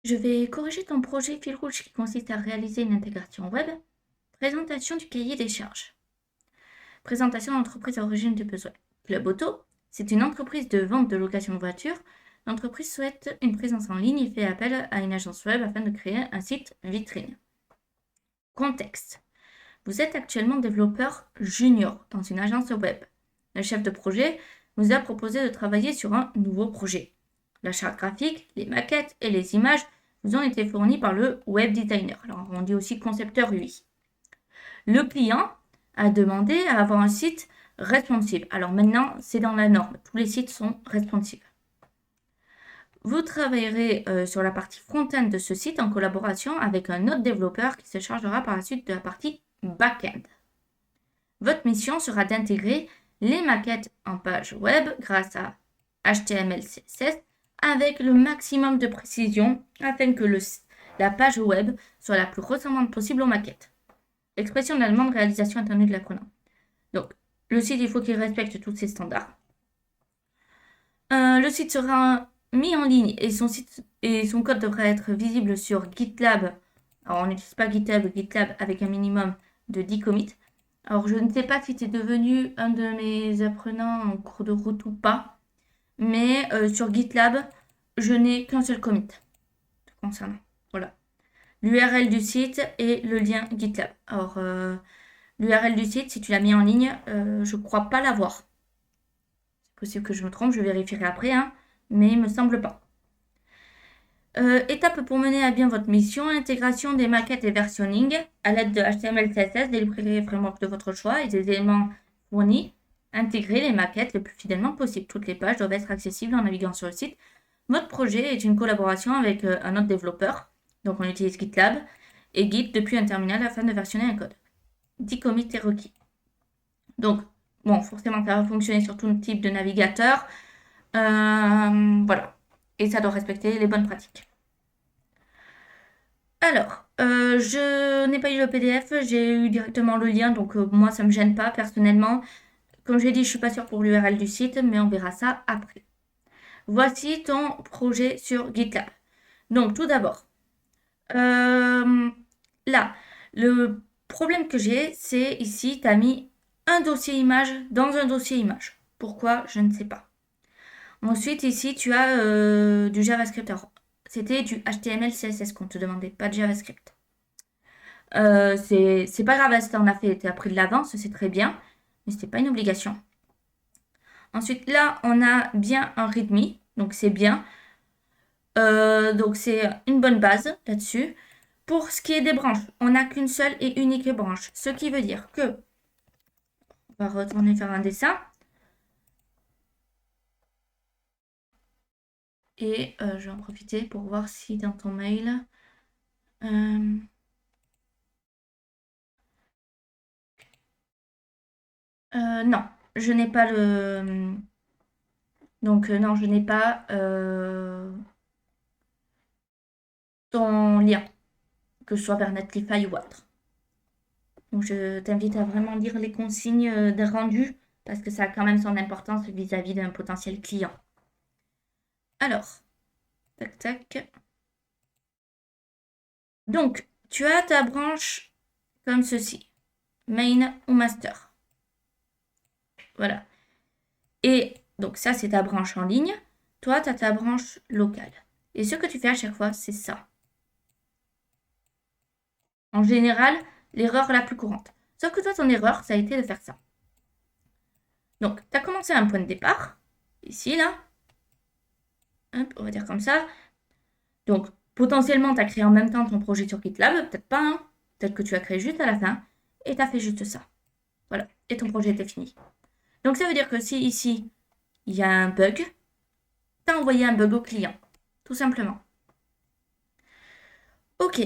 Je vais corriger ton projet fil rouge qui consiste à réaliser une intégration web. Présentation du cahier des charges. Présentation d'entreprise à origine du besoin. Club Auto, c'est une entreprise de vente de location de voitures. L'entreprise souhaite une présence en ligne et fait appel à une agence web afin de créer un site vitrine. Contexte. Vous êtes actuellement développeur junior dans une agence web. Le chef de projet vous a proposé de travailler sur un nouveau projet. La charte graphique, les maquettes et les images vous ont été fournis par le web designer. Alors on dit aussi concepteur UI. Le client a demandé à avoir un site responsive. Alors maintenant, c'est dans la norme. Tous les sites sont responsive. Vous travaillerez sur la partie front-end de ce site en collaboration avec un autre développeur qui se chargera par la suite de la partie back-end. Votre mission sera d'intégrer les maquettes en page web grâce à HTML, CSS avec le maximum de précision afin que la page web soit la plus ressemblante possible aux maquettes. Expression de la demande, réalisation attendue de l'apprenant. Donc, le site, il faut qu'il respecte tous ces standards. Le site sera mis en ligne et son code devra être visible sur GitLab. Alors, on n'utilise pas GitLab avec un minimum de 10 commits. Alors, je ne sais pas si tu es devenu un de mes apprenants en cours de route ou pas, mais sur GitLab, je n'ai qu'un seul commit concernant. Voilà. L'URL du site et le lien GitLab. Alors, l'URL du site, si tu l'as mis en ligne, je ne crois pas l'avoir. C'est possible que je me trompe, je vérifierai après, hein, mais il ne me semble pas. Étape pour mener à bien votre mission, intégration des maquettes et versionning à l'aide de HTML, CSS, des librairies framework de votre choix et des éléments fournis. Intégrer les maquettes le plus fidèlement possible. Toutes les pages doivent être accessibles en naviguant sur le site. Votre projet est une collaboration avec un autre développeur. Donc on utilise GitLab et Git depuis un terminal afin de versionner un code. 10 commits est requis. Donc, bon, forcément, ça va fonctionner sur tout type de navigateur. Voilà. Et ça doit respecter les bonnes pratiques. Alors, je n'ai pas eu le PDF, j'ai eu directement le lien, donc moi, ça ne me gêne pas personnellement. Comme j'ai dit, je ne suis pas sûre pour l'URL du site, mais on verra ça après. Voici ton projet sur GitLab. Donc, tout d'abord, là, le problème que j'ai, c'est ici, tu as mis un dossier image dans un dossier image. Pourquoi? Je ne sais pas. Ensuite, ici, tu as du JavaScript. Alors, c'était du HTML, CSS qu'on te demandait, pas de JavaScript. C'est pas grave, si t'en as fait, t'as pris de l'avance, c'est très bien, mais c'était pas une obligation. Ensuite, là, on a bien un README, donc c'est bien. Donc c'est une bonne base là-dessus. Pour ce qui est des branches, on n'a qu'une seule et unique branche, ce qui veut dire que on va retourner faire un dessin. Et je vais en profiter pour voir si dans ton mail. Non, je n'ai pas le. Donc, non, je n'ai pas ton lien, que ce soit vers Netlify ou autre. Donc, je t'invite à vraiment lire les consignes des rendus parce que ça a quand même son importance vis-à-vis d'un potentiel client. Alors, tac, tac. Donc, tu as ta branche comme ceci, main ou master. Voilà. Et donc, ça, c'est ta branche en ligne. Toi, tu as ta branche locale. Et ce que tu fais à chaque fois, c'est ça. En général, l'erreur la plus courante. Sauf que toi, ton erreur, ça a été de faire ça. Donc, tu as commencé à un point de départ, ici, là. Hop, on va dire comme ça. Donc, potentiellement, tu as créé en même temps ton projet sur GitLab, peut-être pas, hein. Peut-être que tu as créé juste à la fin, et tu as fait juste ça. Voilà, et ton projet était fini. Donc, ça veut dire que si ici, il y a un bug, tu as envoyé un bug au client, tout simplement. Ok,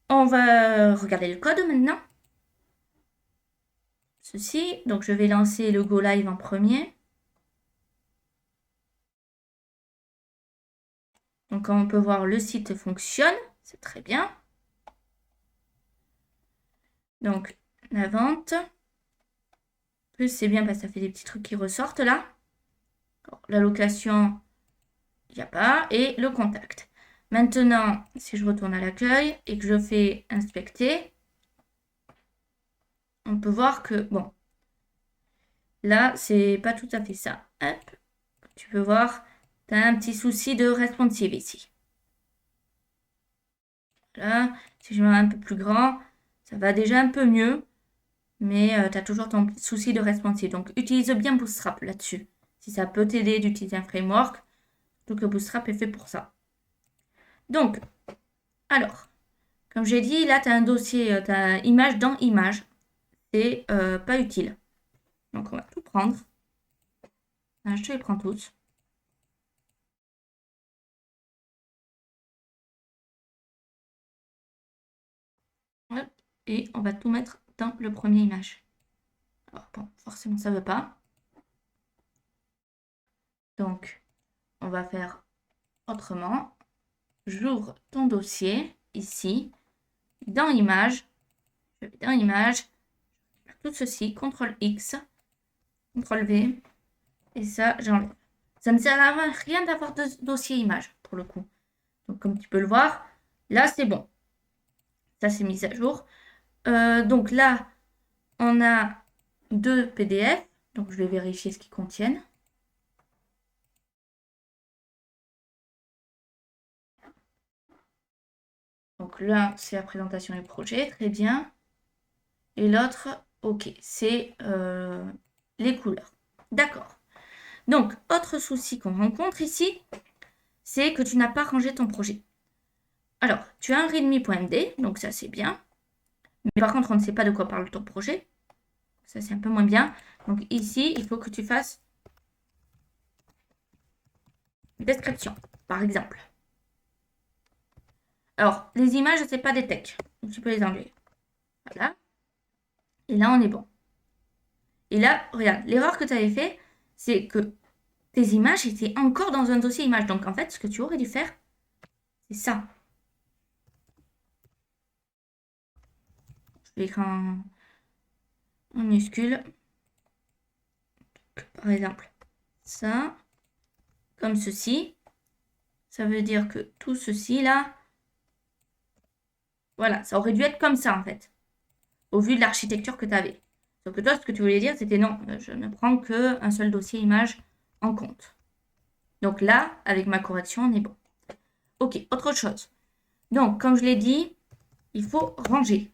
on va regarder le code maintenant. Ceci, donc je vais lancer le Go Live en premier. Donc, comme on peut voir, le site fonctionne, c'est très bien. Donc, la vente. Plus, c'est bien parce que ça fait des petits trucs qui ressortent là. La location, il n'y a pas. Et le contact. Maintenant, si je retourne à l'accueil et que je fais inspecter, on peut voir que, bon, là, c'est pas tout à fait ça. Hop, tu peux voir, tu as un petit souci de responsive ici. Là, si je mets un peu plus grand, ça va déjà un peu mieux, mais tu as toujours ton souci de responsive. Donc, utilise bien Bootstrap là-dessus. Si ça peut t'aider d'utiliser un framework, tout que Bootstrap est fait pour ça. Donc, alors, comme j'ai dit, là, tu as un dossier, tu as image dans image. C'est pas utile. Donc, on va tout prendre. Là, je te les prends tous. Hop, et on va tout mettre dans le premier image. Alors, bon, forcément, ça ne veut pas. Donc, on va faire autrement. J'ouvre ton dossier ici, dans image. Je vais dans image. Tout ceci, CTRL X, CTRL V. Et ça, j'enlève. Ça ne sert à rien d'avoir de dossier image, pour le coup. Donc, comme tu peux le voir, là, c'est bon. Ça, c'est mis à jour. Donc là, on a 2 PDF. Donc, je vais vérifier ce qu'ils contiennent. Donc, l'un, c'est la présentation du projet. Très bien. Et l'autre, OK, c'est les couleurs. D'accord. Donc, autre souci qu'on rencontre ici, c'est que tu n'as pas rangé ton projet. Alors, tu as un readme.md, donc ça, c'est bien. Mais par contre, on ne sait pas de quoi parle ton projet. Ça, c'est un peu moins bien. Donc, ici, il faut que tu fasses description, par exemple. Alors, les images, ce n'est pas des textes. Donc, tu peux les enlever. Voilà. Et là, on est bon. Et là, regarde, l'erreur que tu avais fait, c'est que tes images étaient encore dans un dossier images. Donc, en fait, ce que tu aurais dû faire, c'est ça. Je vais écrire en minuscule. Par exemple, ça, comme ceci. Ça veut dire que tout ceci, là, voilà, ça aurait dû être comme ça, en fait, au vu de l'architecture que tu avais. Sauf que toi, ce que tu voulais dire, c'était non, je ne prends qu'un seul dossier image en compte. Donc là, avec ma correction, on est bon. Ok, autre chose. Donc, comme je l'ai dit, il faut ranger.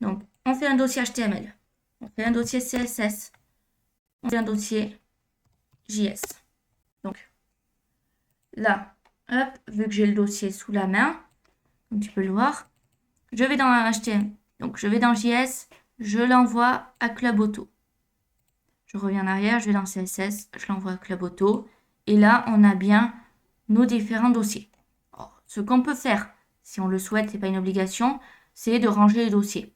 Donc, on fait un dossier HTML. On fait un dossier CSS. On fait un dossier JS. Donc, là, hop, vu que j'ai le dossier sous la main, comme tu peux le voir, je vais dans HTML. Donc, je vais dans JS, je l'envoie à Club Auto. Je reviens en arrière, je vais dans CSS, je l'envoie à Club Auto. Et là, on a bien nos différents dossiers. Alors, ce qu'on peut faire, si on le souhaite, ce n'est pas une obligation, c'est de ranger les dossiers.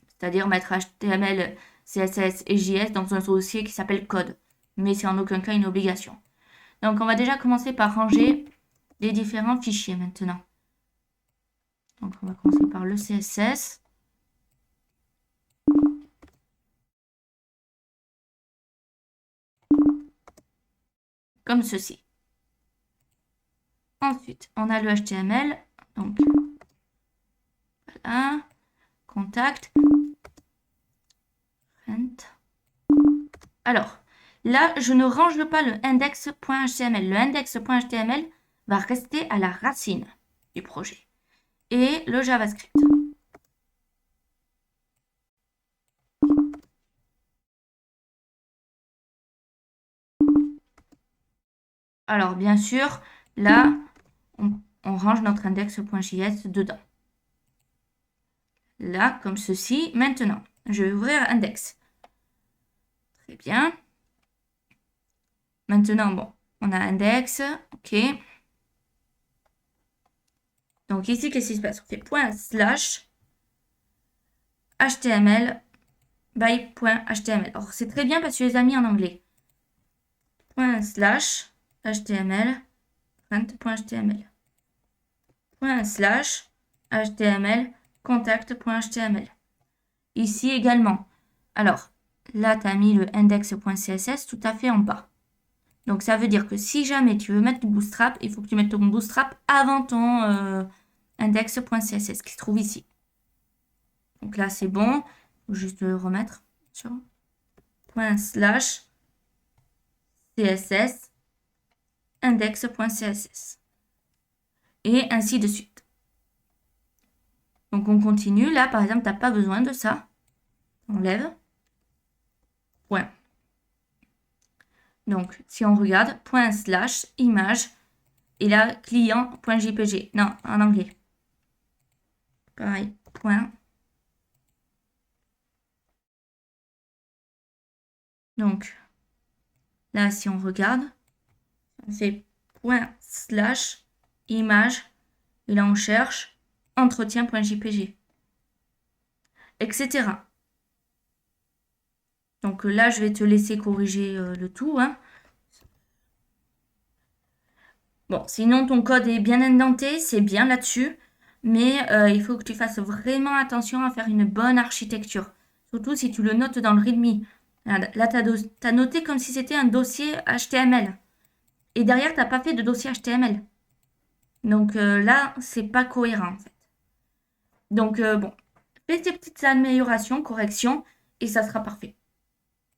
C'est-à-dire mettre HTML, CSS et JS dans un dossier qui s'appelle code. Mais c'est en aucun cas une obligation. Donc, on va déjà commencer par ranger les différents fichiers maintenant. Donc, on va commencer par le CSS. Comme ceci. Ensuite, on a le HTML. Donc, voilà. Contact. Alors, là, je ne range pas le index.html. Le index.html va rester à la racine du projet. Et le JavaScript. Alors, bien sûr, là, on range notre index.js dedans. Là, comme ceci. Maintenant, je vais ouvrir index. Très bien. Maintenant, bon, on a index. OK. Donc ici, qu'est-ce qui se passe? On fait ./HTML by .html. Alors, c'est très bien parce que je les ai mis en anglais. ./HTML print.html. ./HTML contact.html. Ici également. Alors, là, tu as mis le index.css tout à fait en bas. Donc, ça veut dire que si jamais tu veux mettre du Bootstrap, il faut que tu mettes ton Bootstrap avant ton index.css qui se trouve ici. Donc là, c'est bon. Il faut juste le remettre sur ./css index.css. Et ainsi de suite. Donc, on continue. Là, par exemple, tu n'as pas besoin de ça. On enlève. Point. Donc, si on regarde, ./image, et là, client.jpg. Non, en anglais. Pareil, point. Donc, là, si on regarde, c'est ./image, et là, on cherche entretien.jpg, etc. Donc là, je vais te laisser corriger le tout, hein. Bon, sinon ton code est bien indenté, c'est bien là-dessus, mais il faut que tu fasses vraiment attention à faire une bonne architecture. Surtout si tu le notes dans le README. Là, tu as noté comme si c'était un dossier HTML. Et derrière, tu n'as pas fait de dossier HTML. Donc là, c'est pas cohérent en fait. Donc bon, fais tes petites améliorations, corrections, et ça sera parfait.